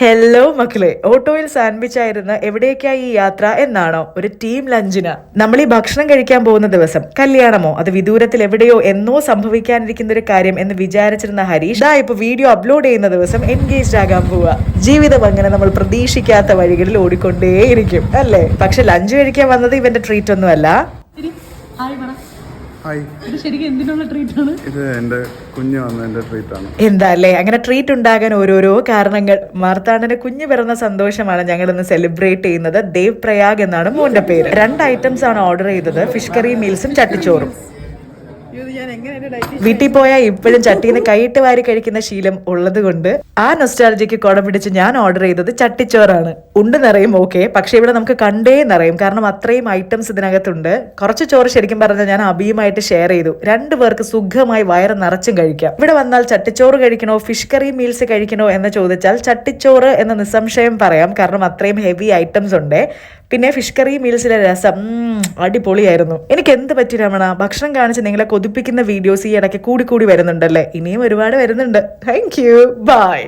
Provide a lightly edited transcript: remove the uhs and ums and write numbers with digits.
Hello മക്കളെ, ഓട്ടോയിൽ sandwich ആയിരുന്ന എവിടേക്കായി ഈ യാത്ര എന്നാണോ? ഒരു ടീം ലഞ്ചിന്. നമ്മൾ ഈ ഭക്ഷണം കഴിക്കാൻ പോകുന്ന ദിവസം കല്യാണമോ അത് വിദൂരത്തിൽ എവിടെയോ എന്നോ സംഭവിക്കാനിരിക്കുന്ന ഒരു കാര്യം എന്ന് വിചാരിച്ചിരുന്ന ഹരീഷ് ഇപ്പൊ വീഡിയോ അപ്ലോഡ് ചെയ്യുന്ന ദിവസം എൻഗേജ്ഡ് ആകാൻ പോവുക. ജീവിതം അങ്ങനെ നമ്മൾ പ്രതീക്ഷിക്കാത്ത വഴികളിൽ ഓടിക്കൊണ്ടേയിരിക്കും അല്ലേ? പക്ഷെ ലഞ്ച് കഴിക്കാൻ വന്നത് ഇവന്റെ ട്രീറ്റ് ഒന്നുമല്ല. എന്താ അല്ലേ, അങ്ങനെ ട്രീറ്റ് ഉണ്ടാകാൻ ഓരോരോ കാരണങ്ങൾ. മാർത്താണ്ഡന് കുഞ്ഞു പിറന്ന സന്തോഷമാണ് ഞങ്ങൾ ഇന്ന് സെലിബ്രേറ്റ് ചെയ്യുന്നത്. ദേവ് പ്രയാഗ് എന്നാണ് മോന്റെ പേര്. 2 ഐറ്റംസ് ആണ് ഓർഡർ ചെയ്തത്, ഫിഷ് കറി മീൽസും ചട്ടിച്ചോറും. വീട്ടിൽ പോയാൽ ഇപ്പോഴും ചട്ടീന്ന് കൈയിട്ട് വാരി കഴിക്കുന്ന ശീലം ഉള്ളത് കൊണ്ട് ആ നൊസ്റ്റാൾജിക്ക് കുടം പിടിച്ച് ഞാൻ ഓർഡർ ചെയ്തത് ചട്ടിച്ചോറാണ്. ഉണ്ട് നിറയും, ഓക്കെ, പക്ഷെ ഇവിടെ നമുക്ക് കണ്ടേ നിറയും, കാരണം അത്രയും ഐറ്റംസ് ഇതിനകത്തുണ്ട്. കുറച്ച് ചോറ് ശരിക്കും പറഞ്ഞാൽ ഞാൻ അഭിയുമായിട്ട് ഷെയർ ചെയ്തു. 2 പേർക്ക് സുഖമായി വയറ് നിറച്ചും കഴിക്കാം. ഇവിടെ വന്നാൽ ചട്ടിച്ചോറ് കഴിക്കണോ ഫിഷ് കറി മീൽസ് കഴിക്കണോ എന്ന് ചോദിച്ചാൽ ചട്ടിച്ചോറ് എന്ന് നിസ്സംശയം പറയാം, കാരണം അത്രയും ഹെവി ഐറ്റംസ് ഉണ്ട്. പിന്നെ ഫിഷ് കറി മീൽസിലെ രസം അടിപൊളിയായിരുന്നു. എനിക്ക് എന്ത് പറ്റി രമണ, ഭക്ഷണം കാണിച്ച് നിങ്ങളെ കൊതിപ്പിക്കുന്ന വീഡിയോസ് ഈ ഇടയ്ക്ക് കൂടി വരുന്നുണ്ടല്ലേ? ഇനിയും ഒരുപാട് വരുന്നുണ്ട്. Thank you, by.